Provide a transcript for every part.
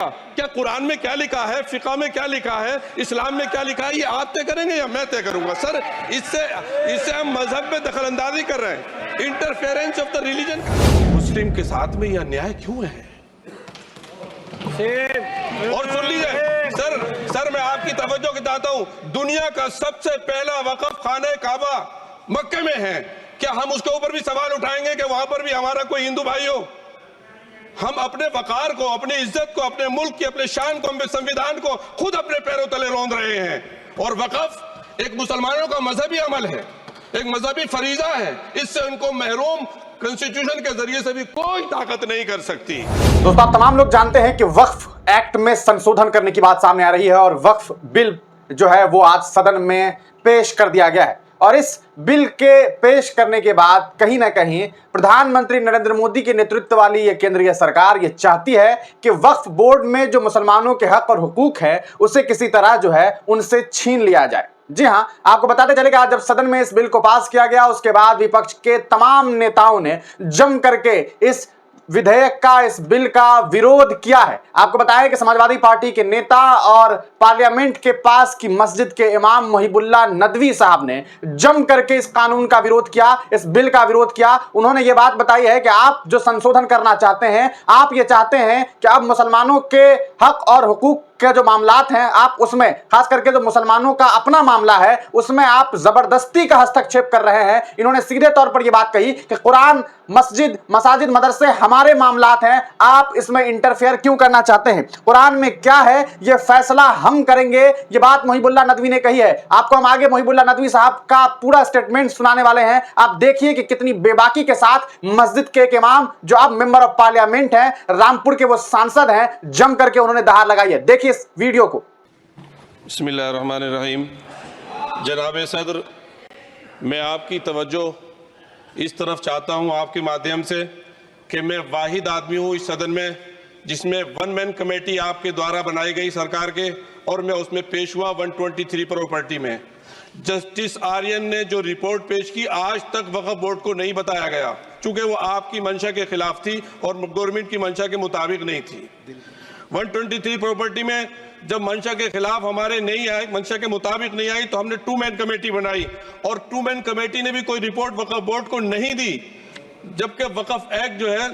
क्या कुरान में क्या लिखा है, फिक़ह में क्या लिखा है, इस्लाम में क्या लिखा है, ये आप तय करेंगे या मैं तय करूंगा? सर, इससे हम मजहब में दखल अंदाजी कर रहे हैं, इंटरफेरेंस ऑफ द रिलीजन। मुस्लिम के साथ में यह अन्याय क्यों है? और सुन लीजिए सर, मैं आपकी तवज्जो के चाहता हूं, दुनिया का सबसे पहला वक़्फ़ खाने काबा मक्के में है। क्या हम उसके ऊपर भी सवाल उठाएंगे कि वहां पर भी हमारा कोई हिंदू भाई हो? हम अपने वकार को, अपनी इज्जत को, अपने मुल्क की, अपने शान को, अपने संविधान को खुद अपने पैरों तले रौंद रहे हैं। और वक़्फ़ एक मुसलमानों का मजहबी अमल है, एक मजहबी फरीजा है। इससे उनको महरूम कॉन्स्टिट्यूशन के जरिए से भी कोई ताकत नहीं कर सकती। दोस्तों, आप तमाम लोग जानते हैं कि वक्फ एक्ट में संशोधन करने की बात सामने आ रही है और वक्फ बिल जो है वो आज सदन में पेश कर दिया गया है। और इस बिल के पेश करने के बाद कहीं ना कहीं प्रधानमंत्री नरेंद्र मोदी के नेतृत्व वाली ये केंद्रीय सरकार ये चाहती है कि वक्फ बोर्ड में जो मुसलमानों के हक और हुकूक है उसे किसी तरह जो है उनसे छीन लिया जाए। जी हां, आपको बताते चले कि आज जब सदन में इस बिल को पास किया गया उसके बाद विपक्ष के तमाम नेताओं ने जम करके इस विधेयक का, इस बिल का विरोध किया है। आपको बताया कि समाजवादी पार्टी के नेता और पार्लियामेंट के पास की मस्जिद के इमाम मुहिबुल्लाह नदवी साहब ने जम करके इस कानून का विरोध किया, इस बिल का विरोध किया। उन्होंने ये बात बताई है कि आप जो संशोधन करना चाहते हैं, आप ये चाहते हैं कि अब मुसलमानों के हक और हुकूक के जो मामलात हैं, आप उसमें, खास करके जो मुसलमानों का अपना मामला है, उसमें आप जबरदस्ती का हस्तक्षेप कर रहे हैं। इन्होंने सीधे तौर पर यह बात कही कि कुरान, मस्जिद, मसाजिद, मदरसे हमारे मामलात हैं, आप इसमें इंटरफेयर क्यों करना चाहते हैं? कुरान में क्या है यह फैसला हम करेंगे, ये बात मुहिबुल्लाह नदवी ने कही है। आपको हम आगे मुहिबुल्लाह नदवी साहब का पूरा स्टेटमेंट सुनाने वाले हैं। आप देखिए कि कितनी बेबाकी के साथ मस्जिद के एक इमाम जो अब मेंबर ऑफ पार्लियामेंट हैं, रामपुर के वो सांसद हैं, जम करके उन्होंने दहाड़ लगाई है। देखिए इस वीडियो को। बिस्मिल्लाहिर्रहमानिर्रहीम। जनाब सदर, मैं आपकी तवज्जो इस तरफ चाहता हूं आपके माध्यम से कि मैं वाहिद आदमी हूं इस सदन में जिसमें वन मैन कमेटी आपके द्वारा बनाई गई सरकार के, और मैं उसमें पेश हुआ 123 प्रॉपर्टी में। जस्टिस आर्यन ने जो रिपोर्ट पेश की, आज तक वक्फ बोर्ड को नहीं बताया गया, चूंकि वो आपकी मंशा के खिलाफ थी और गवर्नमेंट की मंशा के मुताबिक नहीं थी। 123 प्रॉपर्टी में जब मंशा के खिलाफ हमारे नहीं आई, मंशा के मुताबिक नहीं आई, तो हमने 2 मैन कमेटी बनाई और 2 मैन कमेटी ने भी कोई रिपोर्ट वक्फ बोर्ड को नहीं दी। जबकि वक्फ एक्ट जो है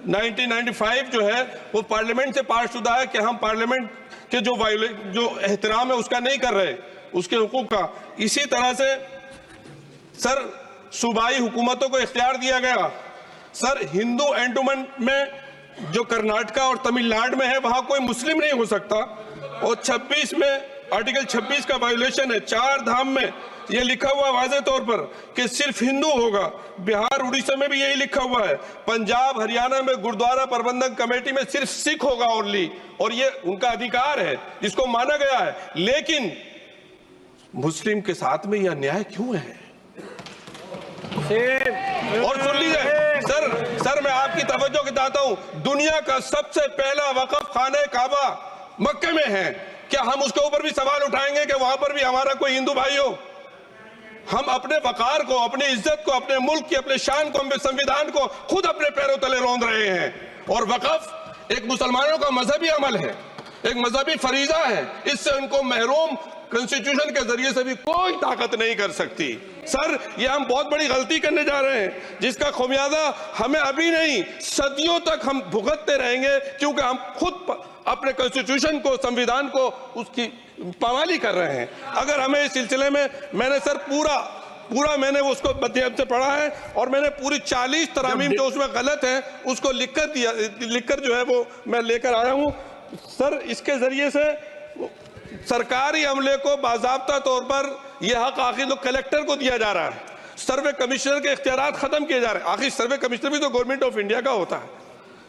1995 जो है वो पार्लियामेंट से पास शुदा है कि हम पार्लियामेंट के जो एहतराम है उसका नहीं कर रहे, उसके हुकूक का। इसी तरह से सर, सूबाई हुकूमतों को इख्तियार दिया गया। सर, हिंदू एंडोमेंट में जो कर्नाटका और तमिलनाडु में है वहां कोई मुस्लिम नहीं हो सकता, और 26 में आर्टिकल 26 का वायोलेशन है। 4 धाम में ये लिखा हुआ वाज़े तौर पर कि सिर्फ हिंदू होगा। बिहार, उड़ीसा में भी यही लिखा हुआ है। पंजाब, हरियाणा में गुरुद्वारा प्रबंधक कमेटी में सिर्फ सिख होगा ओनली, और ये उनका अधिकार है जिसको माना गया है। लेकिन मुस्लिम के साथ में यह अन्याय क्यों है? और सुन लीजिए सर, मैं आपकी तवज्जो के चाहता हूं, दुनिया का सबसे पहला वक़्फ़ खाने काबा मक्के में है। क्या हम उसके ऊपर भी सवाल उठाएंगे कि वहां पर भी हमारा कोई हिंदू भाई हो? हम अपने वकार को, अपनी इज्जत को, अपने मुल्क की, अपने शान को, अपने संविधान को खुद अपने पैरों तले रौंद रहे हैं। और वक़्फ़ एक मुसलमानों का मजहबी अमल है, एक मजहबी फरीजा है। इससे उनको महरूम कॉन्स्टिट्यूशन के जरिए से भी कोई ताकत नहीं कर सकती। सर, ये हम बहुत बड़ी गलती करने जा रहे हैं जिसका खुमियाजा हमें अभी नहीं, सदियों तक हम भुगतते रहेंगे, क्योंकि हम खुद अपने कॉन्स्टिट्यूशन को, संविधान को, उसकी पामाली कर रहे हैं। अगर हमें इस सिलसिले में, मैंने सर पूरा मैंने उसको मध्यम से पढ़ा है और मैंने पूरी 40 तरामीम जो उसमें गलत है उसको लिखकर जो है वो मैं लेकर आया हूँ। सर, इसके जरिए से सरकारी अमले को बाज़ाब्ता तौर पर यह हक आखिर तो कलेक्टर को दिया जा रहा है, सर्वे कमिश्नर के इख्तियारात खत्म किए जा रहे हैं। आखिर सर्वे कमिश्नर भी तो गवर्नमेंट ऑफ इंडिया का होता है।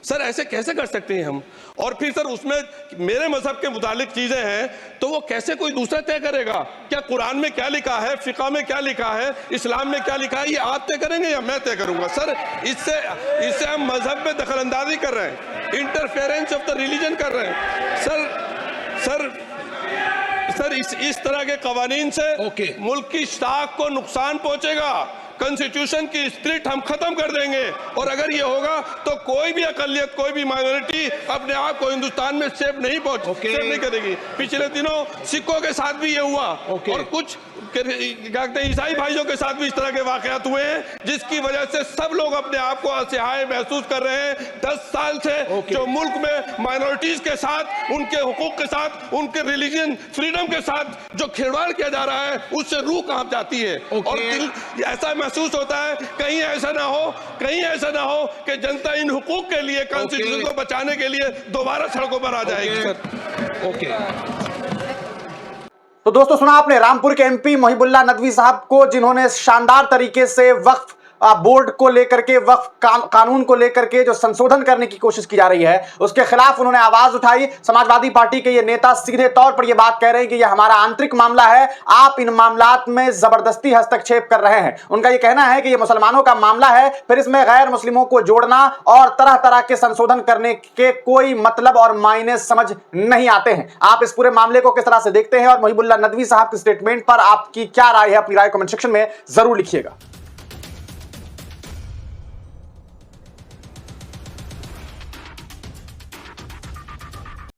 सर, ऐसे कैसे कर सकते हैं हम? और फिर सर, उसमें मेरे मजहब के मुतालिक चीजें हैं तो वो कैसे कोई दूसरा तय करेगा? क्या कुरान में क्या लिखा है, फिक़ह में क्या लिखा है, इस्लाम में क्या लिखा है, ये आप तय करेंगे या मैं तय करूंगा? सर, इससे हम मजहब में दखल अंदाजी कर रहे हैं, इंटरफेरेंस ऑफ द रिलीजन कर रहे हैं। सर, इस तरह के कवानीन से मुल्क की शाख को नुकसान पहुंचेगा। कॉन्स्टिट्यूशन की स्प्लिट हम खत्म कर देंगे। और अगर ये होगा तो कोई भी अकलियत, कोई भी माइनॉरिटी अपने आप को हिंदुस्तान में सेफ नहीं करेगी। पिछले दिनों सिखों के साथ भी ये हुआ और कुछ क्या कहते हैं ईसाई भाइयों के साथ भी इस तरह के वाकयात हुए हैं, जिसकी वजह से सब लोग अपने आप को असहाय महसूस कर रहे हैं। 10 साल से जो मुल्क में माइनॉरिटीज के साथ, उनके हुकूक के साथ, उनके रिलीजन फ्रीडम के साथ जो खिलवाड़ किया जा रहा है, उससे रूह कांप जाती है। और दिल ऐसा महसूस होता है कहीं ऐसा ना हो कि जनता इन हुकूक के लिए, कॉन्स्टिट्यूशन को बचाने के लिए दोबारा सड़कों पर आ जाएगी। तो दोस्तों सुना आपने रामपुर के एमपी मोहिबुल्लाह नदवी साहब को, जिन्होंने शानदार तरीके से वक्फ बोर्ड को लेकर के, वक्फ कानून को लेकर के जो संशोधन करने की कोशिश की जा रही है उसके खिलाफ उन्होंने आवाज उठाई। समाजवादी पार्टी के ये नेता सीधे तौर पर ये बात कह रहे हैं कि यह हमारा आंतरिक मामला है, आप इन मामलात में जबरदस्ती हस्तक्षेप कर रहे हैं। उनका ये कहना है कि ये मुसलमानों का मामला है, फिर इसमें गैर मुस्लिमों को जोड़ना और तरह तरह के संशोधन करने के कोई मतलब और मायने समझ नहीं आते हैं। आप इस पूरे मामले को किस तरह से देखते हैं और मोहिबुल्लाह नदवी साहब के स्टेटमेंट पर आपकी क्या राय है? अपनी राय कमेंट सेक्शन में जरूर लिखिएगा।